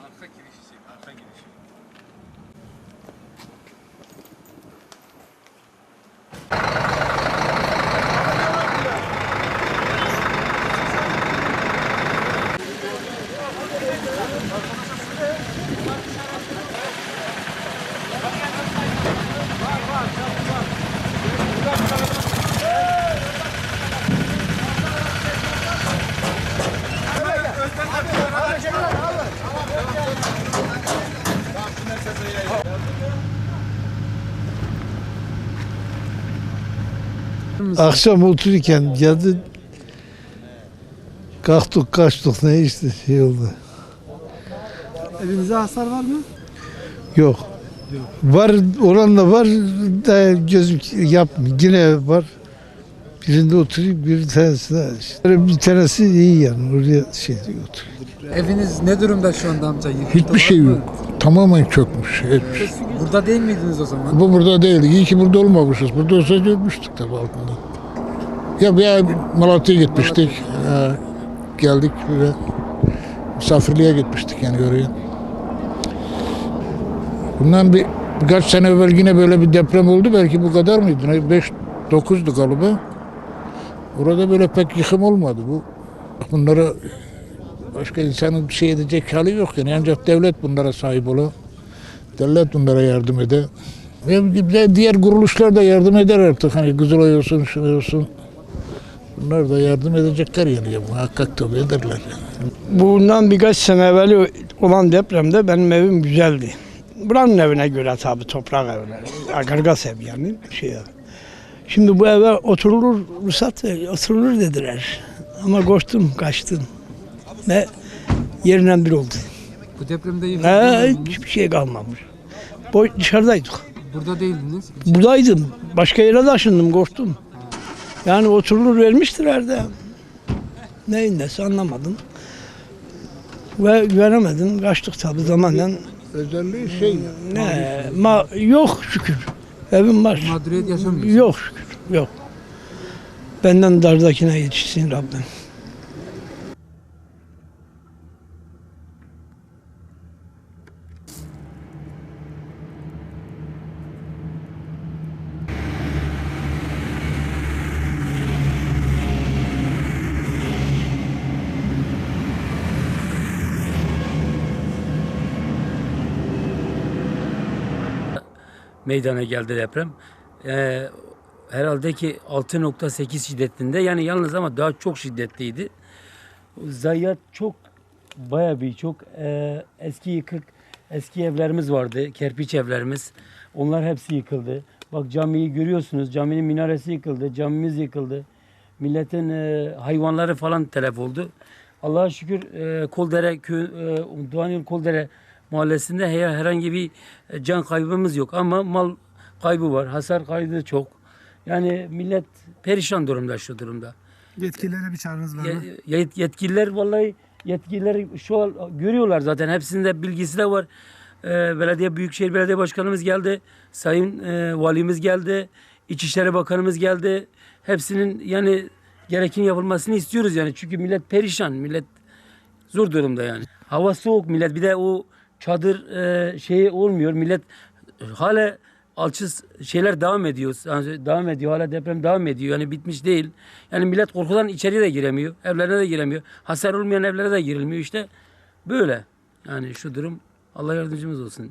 Arka girişi, arka girişi. Akşam otururken geldi, kalktık kaçtık ne işte şey oldu. Evinizde hasar var mı? Yok. Var olan da var da gözüm yapmıyor. Yine var. Birinde oturuyor bir tanesi de işte. Bir tanesi iyi yani oraya şey oturuyor. Eviniz ne durumda şu anda amca? Yıkıntı Hiçbir var şey mı? yok. Tamamen çökmüş. Etmiş. Burada değil miydiniz o zaman? Bu burada değildi. İyi ki burada olmamışız. Burada olsa ölmüştük tabii altında. Ya bir ay Malatya'ya gitmiştik. Geldik ve misafirliğe gitmiştik yani oraya. Bundan birkaç sene evvel yine böyle bir deprem oldu. Belki bu kadar mıydı? 5-9'du galiba. Orada böyle pek yıkım olmadı. Bunlara başka insanın bir şey edecek hali yok yani. Ancak devlet bunlara sahip olur. Devlet bunlara yardım eder. Ve diğer kuruluşlar da yardım eder artık. Hani Kızılay olsun, şunu olsun. Bunlar da yardım edecekler yani. Muhakkak tabii ederler yani. Bundan birkaç sene evvel olan depremde benim evim güzeldi. Buranın evine göre tabii toprak evine. Akargas ev yani. Şimdi bu eve oturulur, ruhsat oturulur dediler. Ama koştum, kaçtım. Ve yerinden bir oldu. Bu depremde yıkıldınız. Hiçbir şey kalmamış. Dışarıdaydık. Burada değildiniz. Buradaydım. Başka yere taşındım, koştum. Yani oturulur vermiştiler de. Neyin nesi anlamadım. Ve güvenemedim. Kaçtık tabii zamanla. Özelliği şey Yok şükür. Evim var. Mağduriyet yaşamıyorsunuz. Yok şükür. Yok. Benden dardakine yetişsin Rabbim. Meydana geldi deprem. Herhalde ki 6.8 şiddetinde yani yalnız ama daha çok şiddetliydi. Zayiat çok çok eski yıkık eski evlerimiz vardı. Kerpiç evlerimiz. Onlar hepsi yıkıldı. Bak camiyi görüyorsunuz. Caminin minaresi yıkıldı. Camimiz yıkıldı. Milletin hayvanları falan telef oldu. Allah'a şükür Koldere Doğanyol Koldere mahallesinde herhangi bir can kaybımız yok ama mal kaybı var, hasar kaybı çok. Yani millet perişan durumda şu durumda. Yetkililere bir çağrınız var mı? Yetkililer vallahi şu an görüyorlar zaten hepsinde bilgisi de var. Büyükşehir Belediye Başkanımız geldi, Sayın Valimiz geldi, İçişleri Bakanımız geldi. Hepsinin yani gereken yapılmasını istiyoruz yani çünkü millet perişan, millet zor durumda yani. Hava soğuk millet bir de o çadır şeyi olmuyor. Millet hala alçız şeyler devam ediyor. Yani devam ediyor. Hala deprem devam ediyor. Yani bitmiş değil. Yani millet korkudan içeriye de giremiyor. Evlerine de giremiyor. Hasar olmayan evlere de girilmiyor işte. Böyle. Yani şu durum Allah yardımcımız olsun.